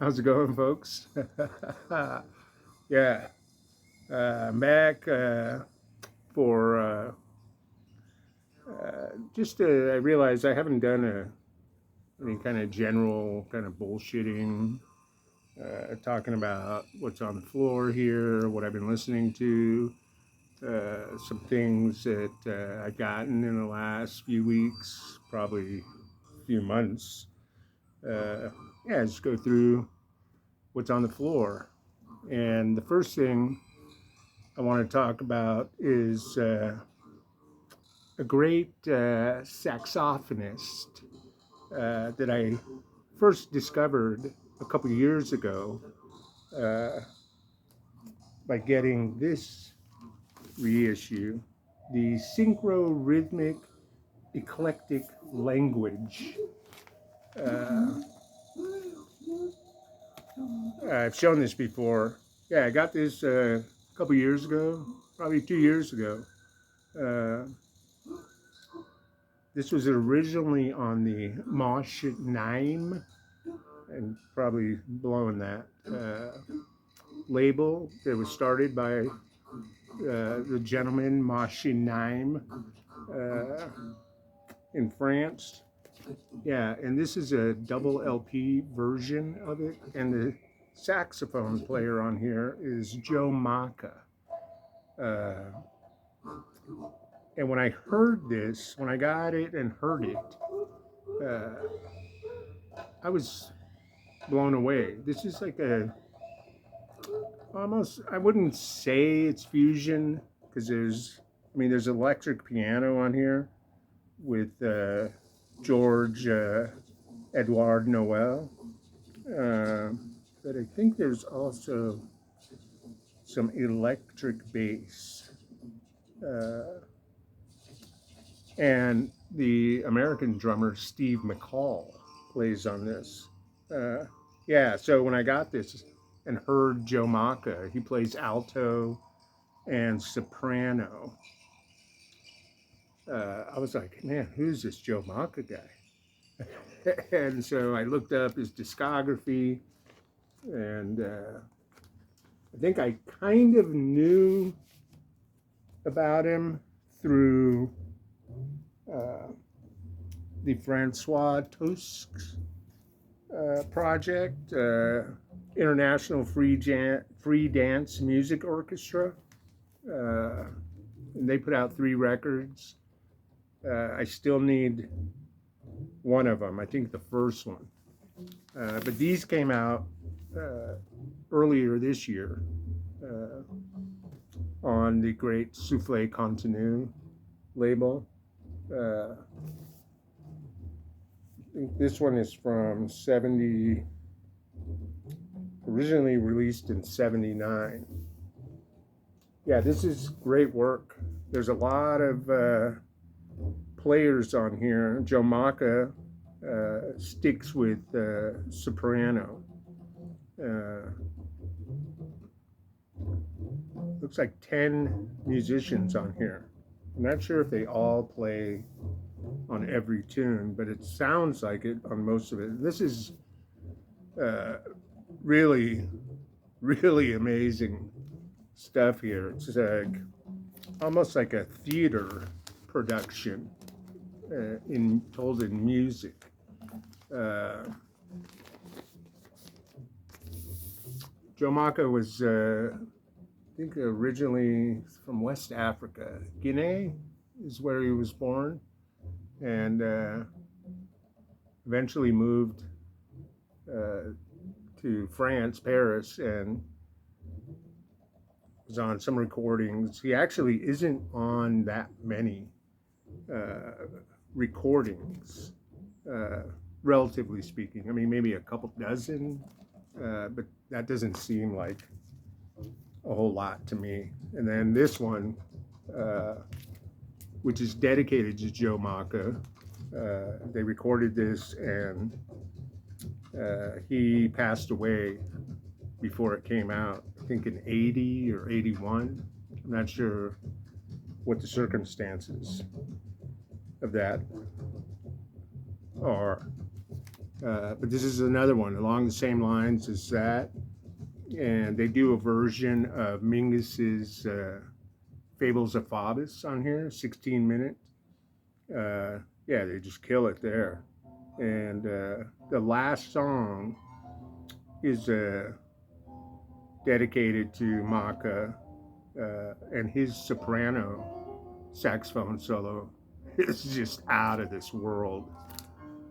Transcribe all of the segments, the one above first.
How's it going, folks? Yeah, I'm back for just I realized I haven't done any kind of general kind of bullshitting, talking about what's on the floor here, what I've been listening to, some things that I've gotten in the last few weeks, probably few months. Uh, yeah, just go through what's on the floor. And the first thing I want to talk about is a great saxophonist that I first discovered a couple years ago uh, by getting this reissue, the Synchro Rhythmic Eclectic Language. Uh, I've shown this before. Yeah, I got this a couple years ago, probably 2 years ago. Uh, This was originally on the Mosh Nine, and probably blowing that label that was started by the gentleman Mosh Nine uh, in France. Yeah, and this is a double LP version of it, and the saxophone player on here is Joe Maka. Uh, and when I heard this, when I got it and heard it, uh, I was blown away. This is like a almost, I wouldn't say it's fusion because there's electric piano on here with George Edouard Noel. Uh, but I think there's also some electric bass. Uh, and the American drummer Steve McCall plays on this. Uh, yeah, so when I got this and heard Joe Maka, he plays alto and soprano. I was like, man, who's this Joe Maka guy? And so I looked up his discography, and I think I kind of knew about him through uh, the Francois Tosque's project, International Free Dance Music Orchestra. And they put out 3 records. I still need one of them. I think the first one. But these came out earlier this year on the great Souffle Continu label. I think this one is from 70, originally released in 79. Yeah, this is great work. There's a lot of players on here. Joe Maka sticks with soprano. Looks like 10 musicians on here. I'm not sure if they all play on every tune, but it sounds like it on most of it. This is really, really amazing stuff here. It's like almost like a theater production told in music. Joe Maka was, I think, originally from West Africa. Guinea is where he was born, and eventually moved to France, Paris, and was on some recordings. He actually isn't on that many recordings, relatively speaking. I mean, maybe a couple dozen, but that doesn't seem like a whole lot to me. And then this one, which is dedicated to Joe Maka, they recorded this, and he passed away before it came out, I think in 80 or 81. I'm not sure what the circumstances of that are. But this is another one along the same lines as that. And they do a version of Mingus's Fables of Faubus on here, 16 minutes. Yeah, they just kill it there. And the last song is dedicated to Maka, and his soprano saxophone solo is just out of this world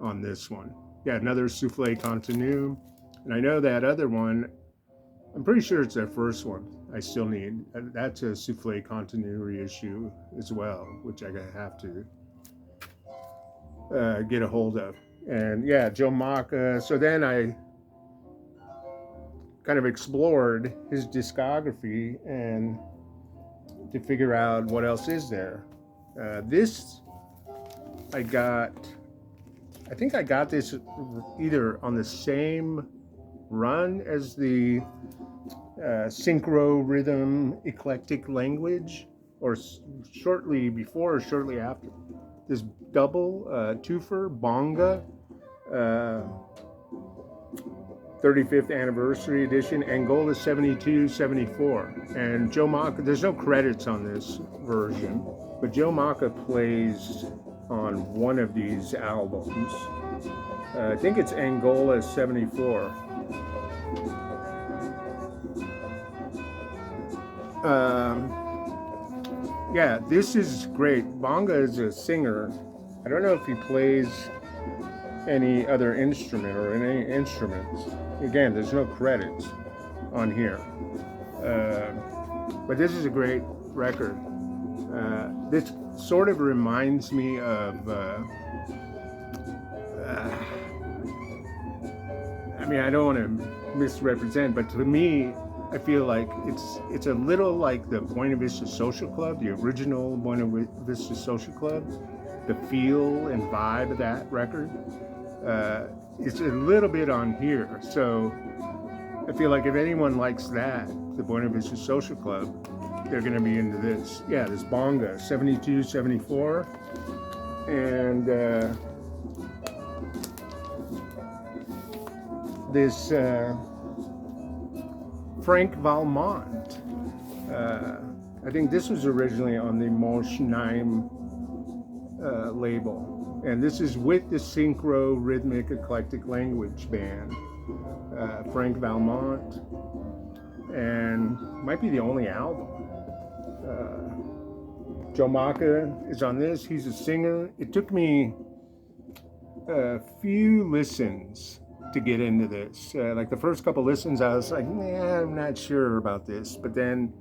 on this one. Yeah, another souffle continu. And I know that other one, I'm pretty sure it's their first one. I still need, that's a souffle continu reissue as well, which I have to get a hold of. And yeah, Joe Maka. So then I kind of explored his discography and to figure out what else is there. This I think I got this either on the same run as the synchro rhythm eclectic language, or shortly before or shortly after. This double twofer bonga 35th anniversary edition, Angola 72-74. And Joe Maka, there's no credits on this version, but Joe Maka plays on one of these albums. I think it's Angola 74. Yeah, this is great. Bonga is a singer. I don't know if he plays any other instrument or any instruments. Again, there's no credits on here. But this is a great record. This sort of reminds me of, I mean, I don't want to misrepresent, but to me, I feel like it's a little like the Buena Vista Social Club, the original Buena Vista Social Club. The feel and vibe of that record. It's a little bit on here. So I feel like if anyone likes that, the Buena Vista Social Club, they're going to be into this. Yeah, this bonga, 72-74. And this Frank Valmont. I think this was originally on the Moschneim label. And this is with the Synchro Rhythmic Eclectic Language Band, Frank Valmont, and might be the only album. Joe Maka is on this. He's a singer. It took me a few listens to get into this. Like the first couple listens, I was like, nah, I'm not sure about this. But then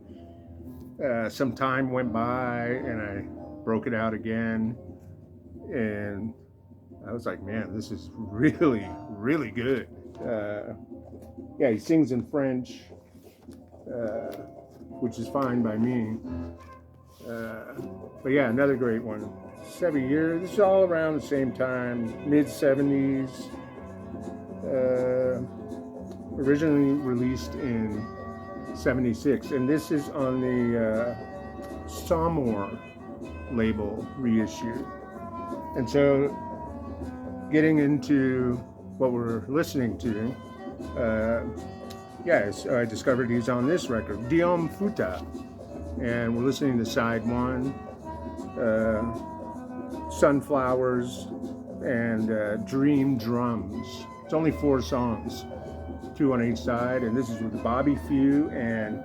some time went by and I broke it out again. And I was like, man, this is really, really good. Yeah, he sings in French, which is fine by me. But yeah, another great one. 7 years. This is all around the same time, mid-70s. Originally released in 76. And this is on the Samor label reissue. And so, getting into what we're listening to, so I discovered he's on this record, Diom Futa, and we're listening to side one, Sunflowers, and Dream Drums. It's only 4 songs, 2 on each side, and this is with Bobby Few and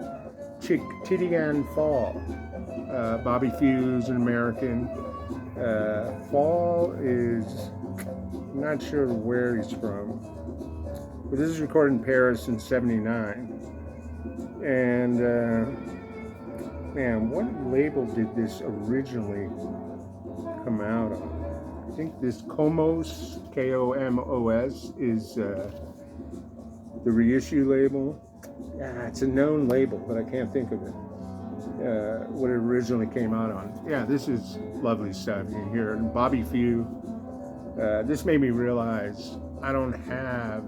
Titian Fall. Bobby Few is an American. Fall is, I'm not sure where he's from, but this is recorded in Paris in 79. And man, what label did this originally come out on? I think this Komos, K-O-M-O-S, is the reissue label. Yeah, it's a known label, but I can't think of it. What it originally came out on. Yeah, this is lovely stuff. You can hear it. And Bobby Few. This made me realize I don't have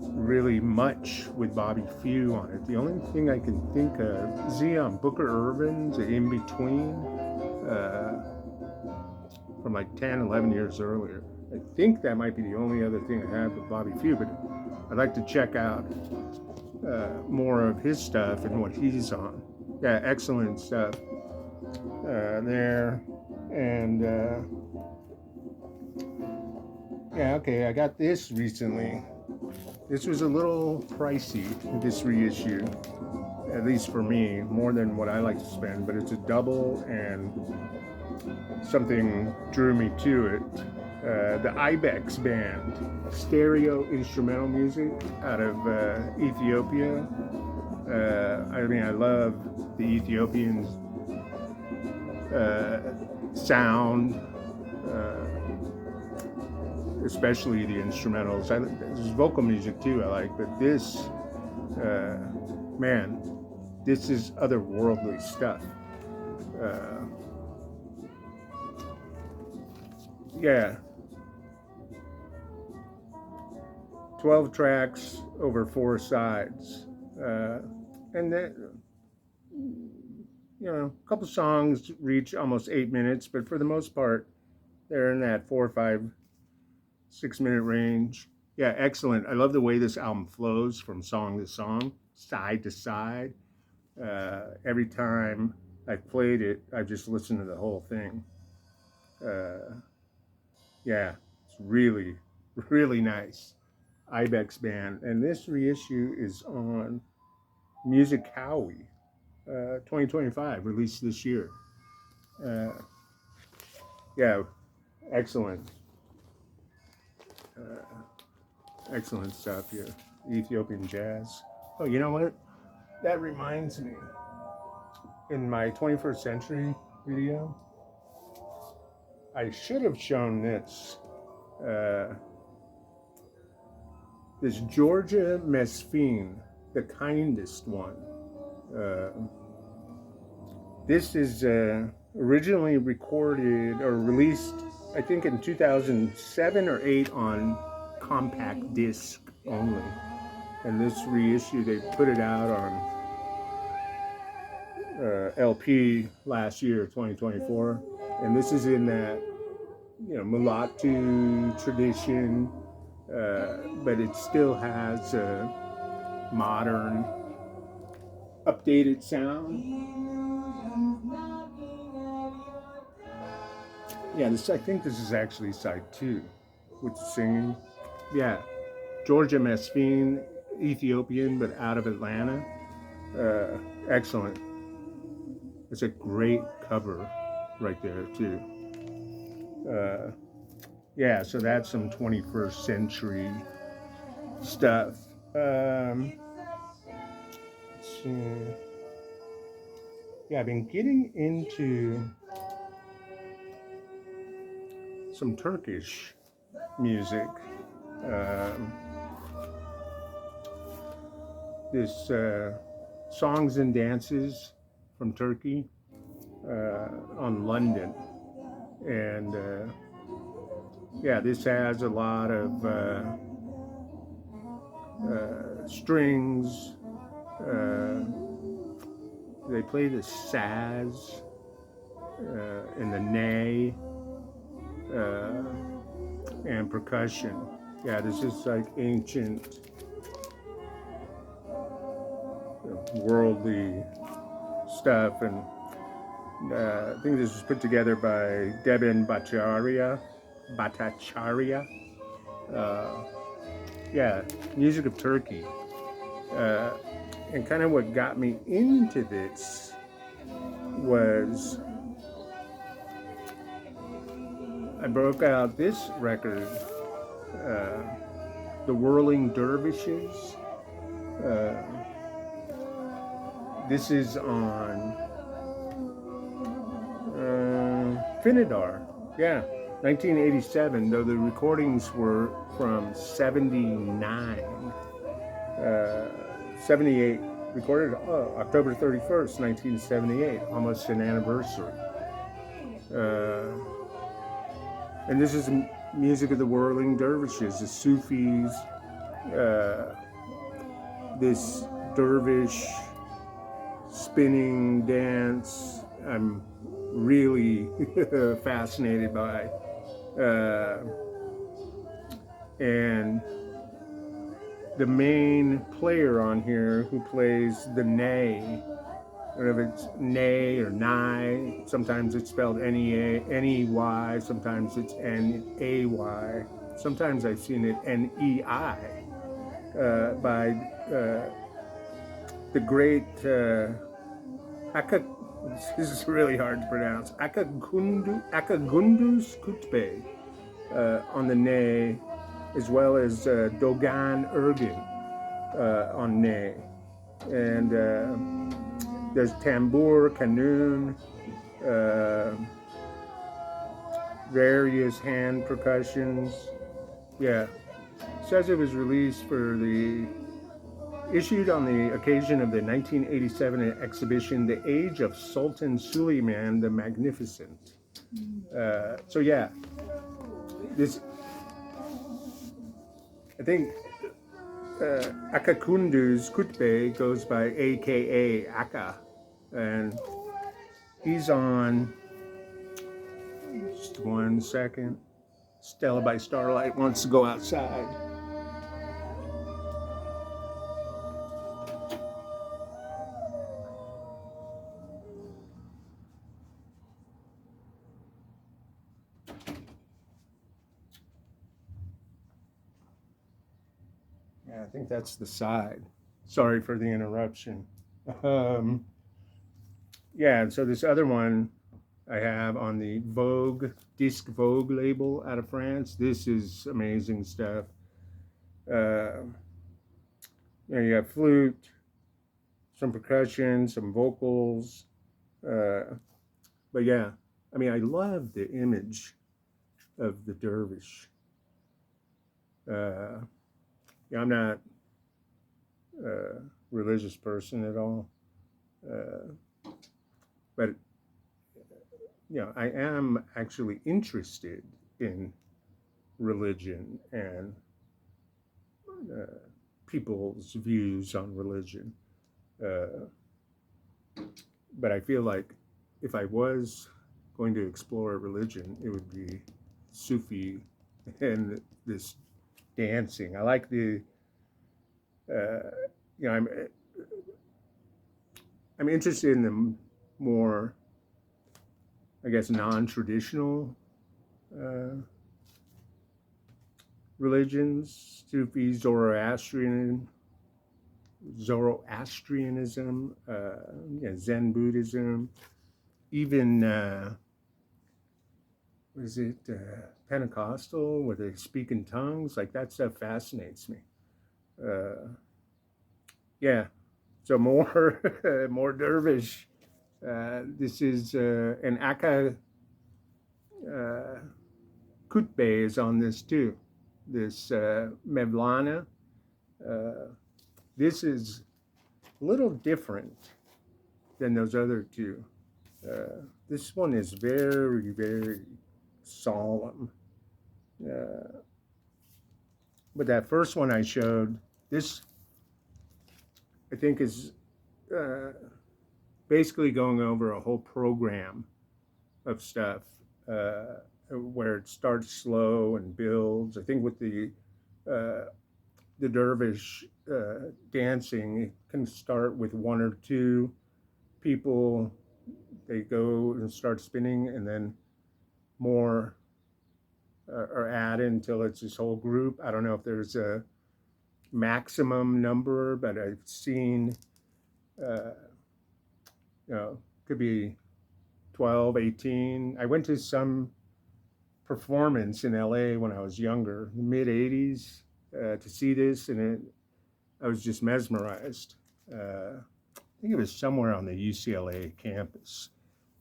really much with Bobby Few on it. The only thing I can think of is he on Booker Irvin's In Between from like 10, 11 years earlier. I think that might be the only other thing I have with Bobby Few, but I'd like to check out more of his stuff and what he's on. Yeah, excellent stuff there. And yeah, okay, I got this recently. This was a little pricey, this reissue, at least for me, more than what I like to spend, but it's a double and something drew me to it. The Ibex Band, stereo instrumental music out of Ethiopia. I mean, I love the Ethiopian sound, especially the instrumentals. There's vocal music too I like, but this, man, this is otherworldly stuff. Yeah, 12 tracks over 4 sides. And that, a couple songs reach almost 8 minutes, but for the most part, they're in that 4, 5, 6 minute range. Yeah, excellent. I love the way this album flows from song to song, side to side. Every time I've played it, I've just listened to the whole thing. Yeah, it's really, really nice. Ibex Band. And this reissue is on Music Howie, 2025, released this year. Yeah, excellent. Excellent stuff here. Ethiopian jazz. Oh, you know what? That reminds me. In my 21st century video, I should have shown this. This Georgia Mesfine, the kindest one. This is originally recorded or released, I think, in 2007 or 8 on compact disc only. And this reissue, they put it out on LP last year, 2024. And this is in that, mulatto tradition, but it still has a modern, updated sound. Yeah, I think this is actually side 2 with the singing. Yeah, Georgia Mesfine, Ethiopian, but out of Atlanta. Excellent. It's a great cover right there, too. Yeah, so that's some 21st century stuff. Yeah, I've been getting into some Turkish music. This Songs and Dances from Turkey on London. And yeah, this has a lot of strings. They play the saz and the ney and percussion. Yeah, this is like ancient, worldly stuff. And I think this was put together by Deben Bhattacharya. Yeah, music of Turkey. And kind of what got me into this was I broke out this record, The Whirling Dervishes. This is on Finidar, yeah, 1987, though the recordings were from 79. 78, recorded October 31st, 1978, almost an anniversary. And this is music of the Whirling Dervishes, the Sufis, this dervish spinning dance. I'm really fascinated by. And the main player on here who plays the nay, whether it's nay or nigh, sometimes it's spelled N-E-A, N-E-Y, sometimes it's N-A-Y, sometimes I've seen it N-E-I, by the great this is really hard to pronounce, Akagundus Kutbe on the nay, as well as Dogan Ergin on nay. And there's tambour, canoon, various hand percussions. Yeah, it says it was released issued on the occasion of the 1987 exhibition, The Age of Sultan Suleiman the Magnificent. So yeah, I think Akakunduz Kutbe goes by AKA Aka, and he's on, just 1 second, Stella by Starlight wants to go outside. Yeah, I think that's the side. Sorry for the interruption. Yeah, so this other one I have on the Disc Vogue label out of France. This is amazing stuff. You have flute, some percussion, some vocals. But yeah, I mean, I love the image of the dervish. Yeah, I'm not a religious person at all. But I am actually interested in religion and people's views on religion. But I feel like if I was going to explore religion, it would be Sufi and this dancing. I like I'm interested in the more, I guess, non-traditional religions, Sufi, Zoroastrianism, Zen Buddhism, even Pentecostal, where they speak in tongues. Like, that stuff fascinates me. Yeah, so more more dervish. This is an Aka Kutbe is on this too. This Mevlana. This is a little different than those other two. This one is very, very solemn. But that first one I showed, this I think is basically going over a whole program of stuff where it starts slow and builds. I think with the dervish dancing, it can start with one or two people. They go and start spinning, and then more are added until it's this whole group. I don't know if there's a maximum number, but I've seen, could be 12, 18. I went to some performance in LA when I was younger, mid 80s, to see this, and I was just mesmerized. I think it was somewhere on the UCLA campus.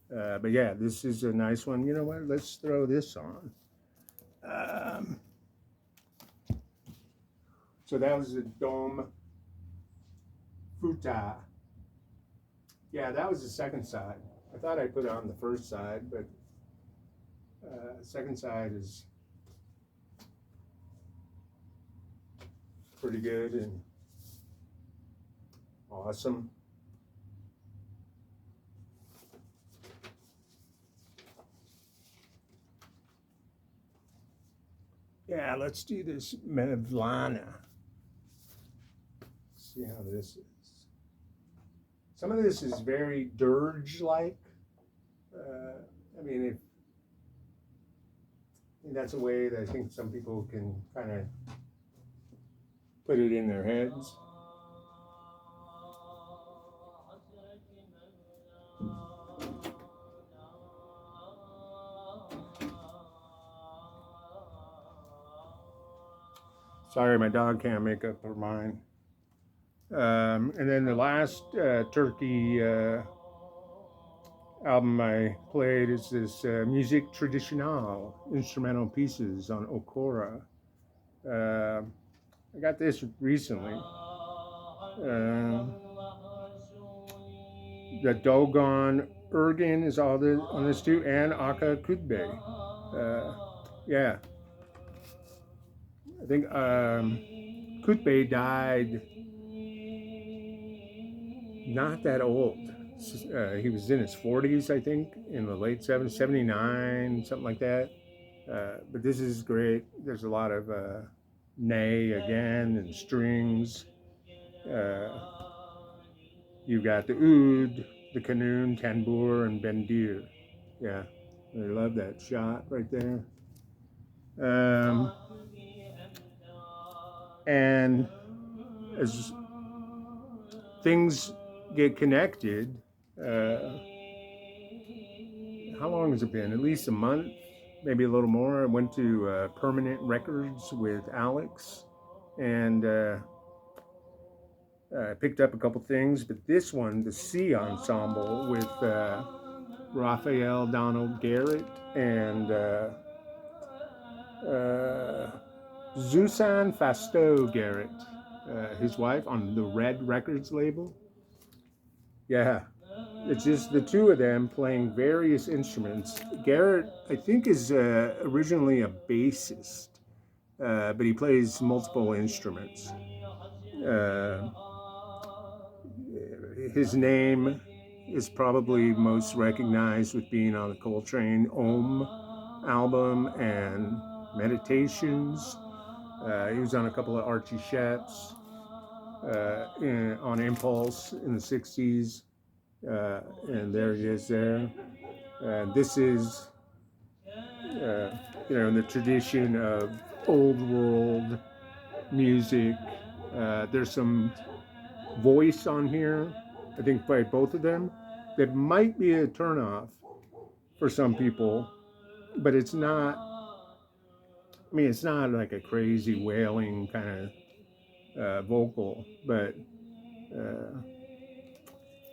But yeah, this is a nice one. You know what? Let's throw this on. So that was a Dome Futa. Yeah, that was the second side. I thought I put it on the first side, but second side is pretty good and awesome. Yeah, let's do this Mevlana. See how this is. Some of this is very dirge-like. I mean, that's a way that I think some people can kind of put it in their heads. Sorry, my dog can't make up her mind. And then the last Turkey album I played is this Musique Traditionale, instrumental pieces on Okora. I got this recently. The Dogon Ergin is all on this too, and Aka Kudbe. Yeah, I think Kutbe died not that old. He was in his 40s, I think, in the late 70s, 79, something like that. But this is great. There's a lot of ney again and strings. You've got the oud, the kanun, tanbur, and bendir. Yeah, I love that shot right there. And as things get connected, how long has it been? At least a month, maybe a little more. I went to Permanent Records with Alex, and I picked up a couple things. But this one, the C Ensemble with Raphael Donald Garrett and Zuzanne Fasteau Garrett, his wife, on the Red Records label. Yeah, it's just the two of them playing various instruments. Garrett, I think, is originally a bassist, but he plays multiple instruments. His name is probably most recognized with being on the Coltrane Om album and Meditations. He was on a couple of Archie Sheps on Impulse in the 60s. And there he is there. This is, in the tradition of old world music. There's some voice on here, I think, by both of them. That might be a turnoff for some people, but it's not. I mean, it's not like a crazy wailing kind of vocal, but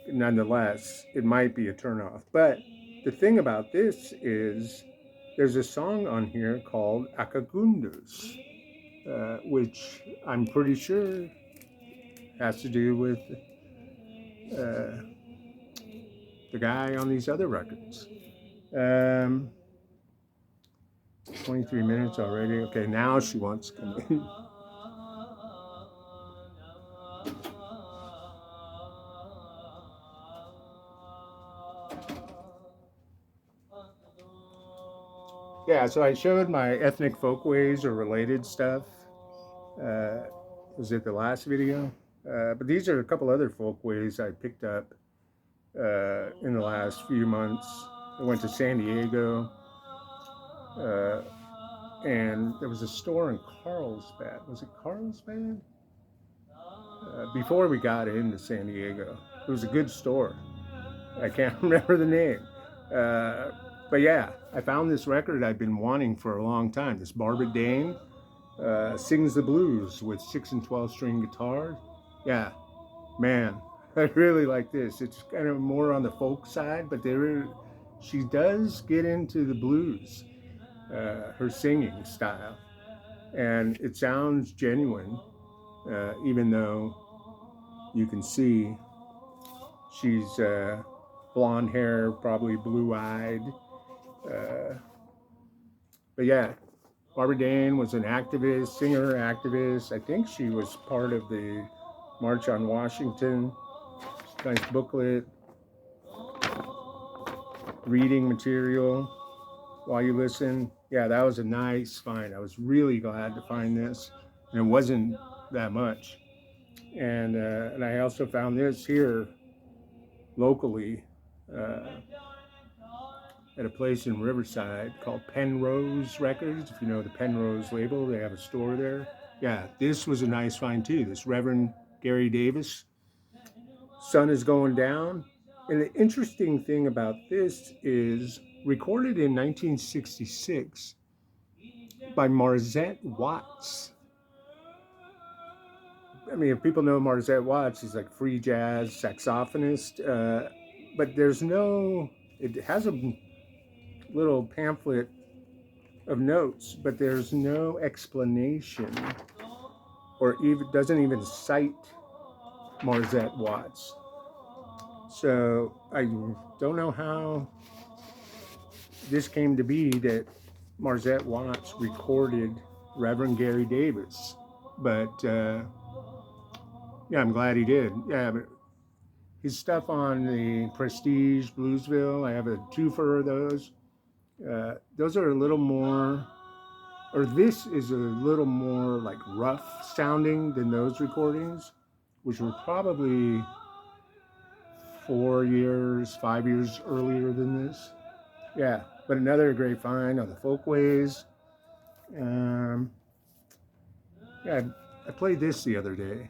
nonetheless, it might be a turnoff. But the thing about this is there's a song on here called Akagundus, which I'm pretty sure has to do with the guy on these other records. 23 minutes already. Okay, now she wants to come in. Yeah, so I showed my ethnic folkways or related stuff. Was it the last video? But these are a couple other folkways I picked up in the last few months. I went to San Diego, and there was a store in Carlsbad. Was it Carlsbad? Before we got into San Diego, it was a good store. I can't remember the name. But yeah, I found this record I've been wanting for a long time. This Barbara Dane sings the blues with 6 and 12 string guitars. Yeah, man, I really like this. It's kind of more on the folk side, but she does get into the blues, her singing style, and it sounds genuine, even though you can see she's blonde hair, probably blue-eyed. But yeah, Barbara Dane was an activist, singer, activist. I think she was part of the March on Washington. Nice booklet, reading material while you listen. Yeah, that was a nice find. I was really glad to find this, and it wasn't that much. And I also found this here locally uh, at a place in Riverside called Penrose Records. If you know the Penrose label, they have a store there. Yeah, this was a nice find too. This Reverend Gary Davis, Sun is Going Down. And the interesting thing about this is recorded in 1966 by Marzette Watts. I mean, if people know Marzette Watts, he's like free jazz saxophonist. But there's no, it has a little pamphlet of notes, but there's no explanation or even doesn't even cite Marzette Watts. So I don't know how this came to be that Marzette Watts recorded Reverend Gary Davis, but yeah, I'm glad he did. Yeah, but his stuff on the Prestige Bluesville, I have a twofer of those. Those are a little more, or this is a little more like rough sounding than those recordings, which were probably 4 years, 5 years earlier than this. Yeah, but another great find on the Folkways. Um, yeah, I played this the other day.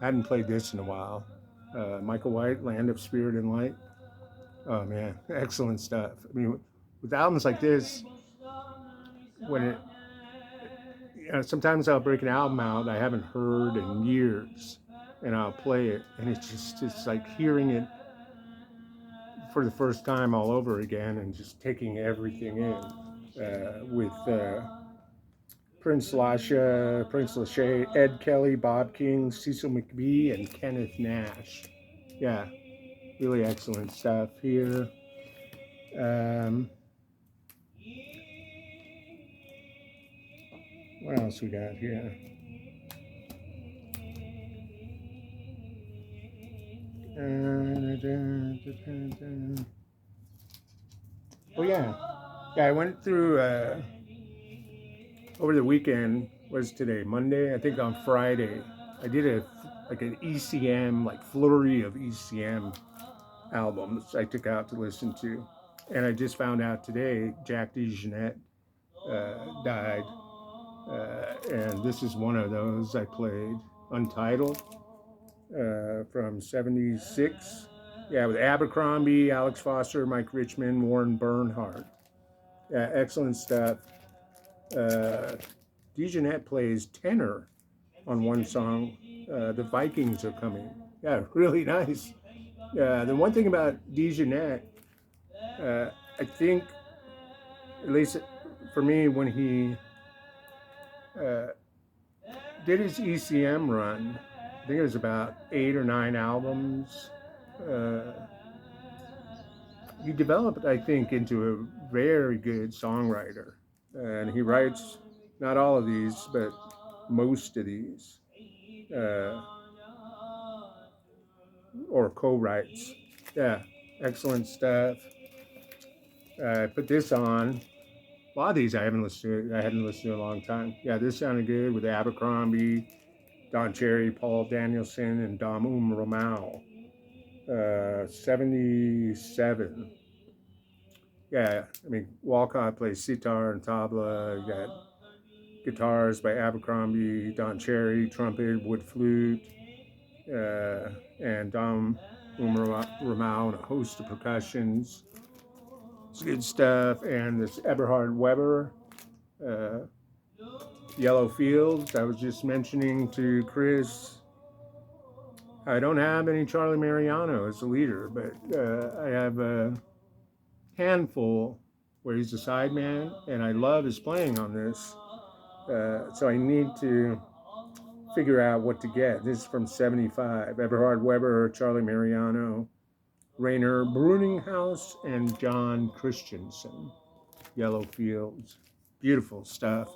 I hadn't played this in a while. Michael White, Land of Spirit and Light. Oh man, excellent stuff. I mean, with albums like this, when it, you know, sometimes I'll break an album out I haven't heard in years, and I'll play it, and it's like hearing it for the first time all over again, and just taking everything in. With Prince Lasha, Prince Lachey, Ed Kelly, Bob King, Cecil McBee, and Kenneth Nash. Yeah, really excellent stuff here. Um, what else we got here? Oh yeah, yeah. I went through over the weekend. Was today Monday? I think on Friday, I did a like an ECM like flurry of ECM albums I took out to listen to, and I just found out today Jack DeJohnette died, and this is one of those I played, Untitled, from '76. Yeah, with Abercrombie, Alex Foster, Mike Richmond, Warren Bernhardt. Yeah, excellent stuff. Uh, DeJohnette plays tenor on one song. The Vikings Are Coming. Yeah, really nice. The one thing about DeJohnette, I think, at least for me, when he uh, did his ECM run, I think it was about 8 or 9 albums. Uh, he developed, I think, into a very good songwriter. And he writes not all of these, but most of these, uh, or co writes. Yeah, excellent stuff. I put this on. A lot of these I haven't listened to. I hadn't listened to in a long time. Yeah, this sounded good with Abercrombie, Don Cherry, Paul Danielson, and Dom Romao. 77. Yeah, I mean, Walcott plays sitar and tabla. You got guitars by Abercrombie, Don Cherry, trumpet, wood flute, and Dom Romao, and a host of percussions. It's good stuff. And this Eberhard Weber, uh, Yellow Fields. I was just mentioning to Chris, I don't have any Charlie Mariano as a leader, but I have a handful where he's a sideman, and I love his playing on this. So I need to figure out what to get. This is from '75. Eberhard Weber, Charlie Mariano, Rainer Bruninghaus, and John Christensen. Yellow Fields. Beautiful stuff.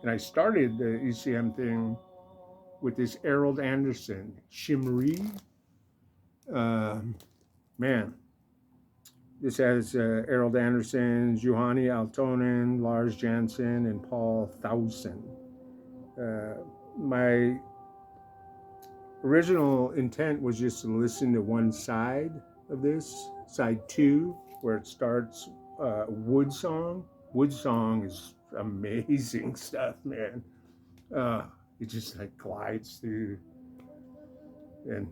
And I started the ECM thing with this Errol Anderson, Shimri. Man, This has Errol Anderson, Juhani Altonen, Lars Jansen, and Paul Thausen. My original intent was just to listen to one side of this, side 2, where it starts Wood Song. Wood Song is amazing stuff, man. It just like glides through and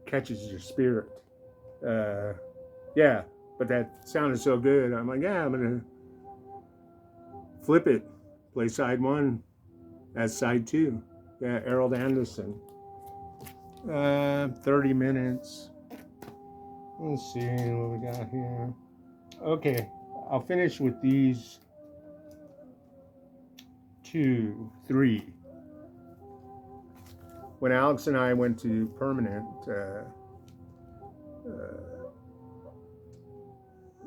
catches your spirit. Yeah, but that sounded so good. I'm like, yeah, I'm gonna flip it, play side 1 as side 2. Yeah, Errol Anderson. 30 minutes. Let's see what we got here. Okay, I'll finish with these 2, 3. When Alex and I went to Permanent,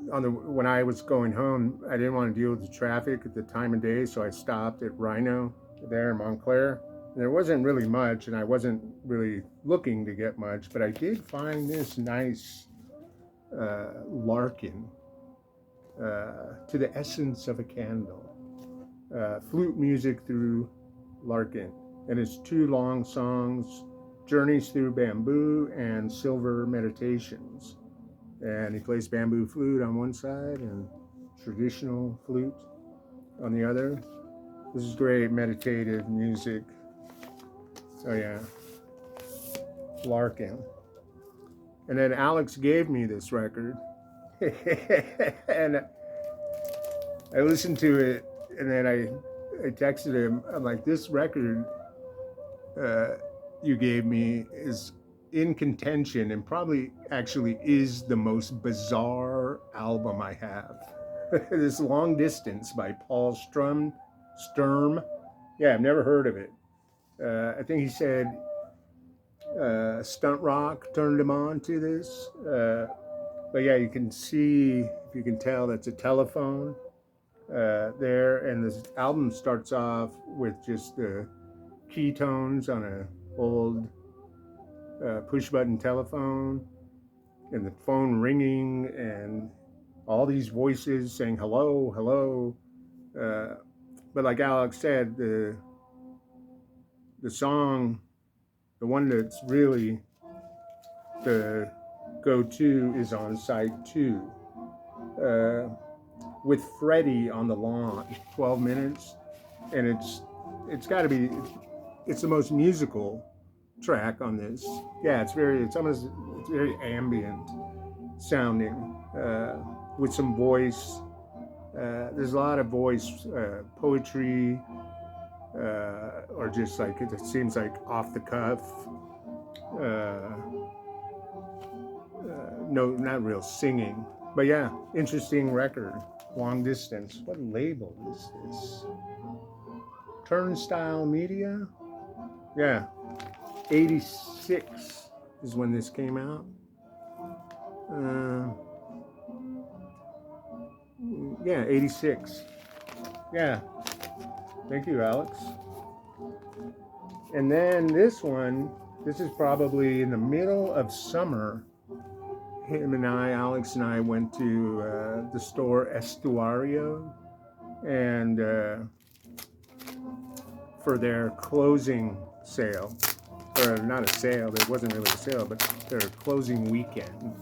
when I was going home, I didn't want to deal with the traffic at the time of day, so I stopped at Rhino there in Montclair. And there wasn't really much, and I wasn't really looking to get much, but I did find this nice Larkin, To the Essence of a Candle. Flute music through Larkin. And it's 2 long songs, Journeys Through Bamboo and Silver Meditations. And he plays bamboo flute on one side and traditional flute on the other. This is great meditative music. So yeah, Larkin. And then Alex gave me this record. And I listened to it, and then I texted him. I'm like, this record you gave me is in contention and probably actually is the most bizarre album I have. This Long Distance by Paul Sturm. Yeah, I've never heard of it. I think he said Stunt Rock turned him on to this. But yeah, you can see, if you can tell, that's a telephone there. And this album starts off with just the key tones on an old push button telephone, and the phone ringing, and all these voices saying hello, hello. But like Alex said, the song, the one that's really the go-to is on side 2, with Freddie on the lawn, 12 minutes, and it's got to be, it's the most musical track on this. Yeah, it's very ambient sounding, with some voice. There's a lot of voice, poetry, or just like, it seems like off the cuff. No, not real singing, but yeah, interesting record. Long Distance. What label is this? Turnstile Media? Yeah, 86 is when this came out. Yeah, 86. Yeah. Thank you, Alex. And then this one, this is probably in the middle of summer. Alex and I went to the store Estuario, and for their closing sale, or not a sale, it wasn't really a sale, but their closing weekend.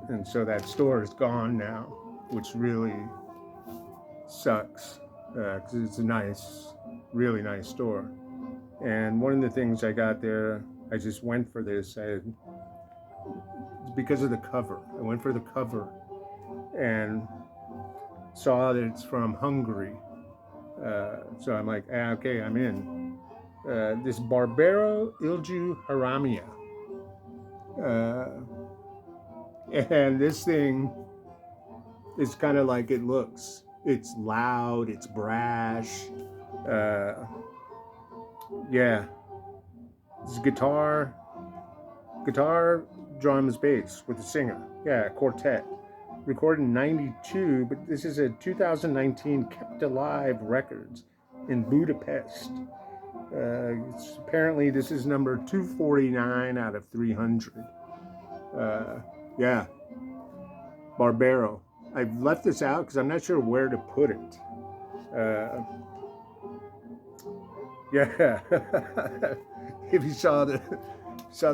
And so that store is gone now, which really sucks, because it's a nice, really nice store. And one of the things I got there, I just went for this. Because of the cover. I went for the cover and saw that it's from Hungary. So I'm like, okay, I'm in. This Barbero Ilju Haramia. And this thing is kind of like it looks. It's loud, it's brash. Yeah. It's guitar, drums, bass with a singer. Yeah, quartet. Recorded in 92, but this is a 2019 Kept Alive Records in Budapest. Apparently this is number 249 out of 300. Yeah. Barbero. I've left this out because I'm not sure where to put it. Yeah, if you saw the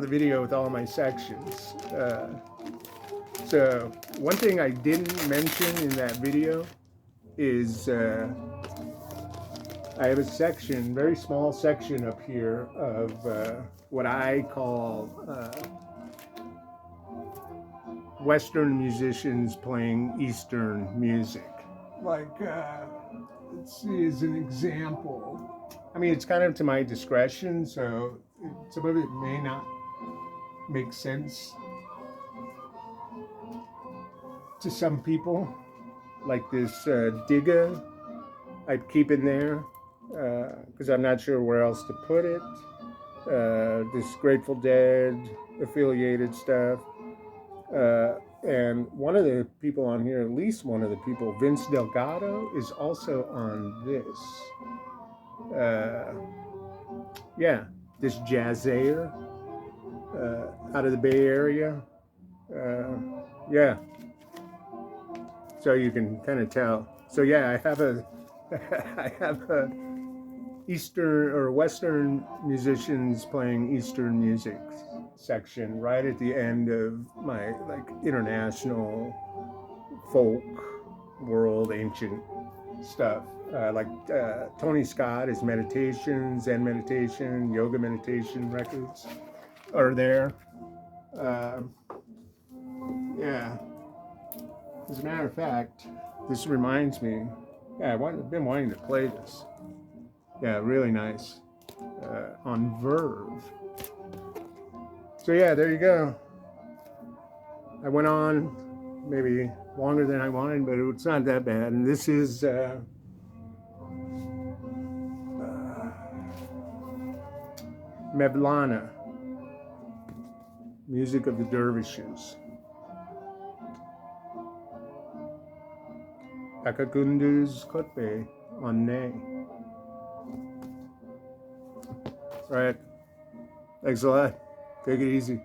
video with all my sections. So one thing I didn't mention in that video is I have a section, very small section up here of what I call Western musicians playing Eastern music. Like, let's see, as an example. I mean, it's kind of to my discretion, so some of it may not make sense to some people. Like this Digga, I'd keep in there because I'm not sure where else to put it. This Grateful Dead affiliated stuff. And one of the people on here, at least one of the people, Vince Delgado, is also on this. Yeah, this jazzair out of the Bay Area. Yeah, so you can kind of tell. So yeah, I have a Eastern or Western musicians playing Eastern music section right at the end of my like international folk world ancient stuff. Like Tony Scott, his meditation, Zen meditation, yoga meditation records are there. Yeah. As a matter of fact, this reminds me. Yeah, I've been wanting to play this. Yeah, really nice. On Verve. So yeah, there you go. I went on maybe longer than I wanted, but it's not that bad. And this is Mevlana, music of the Dervishes. Akakunduz Kotbe on Ne. All right. Thanks a lot. Take it easy.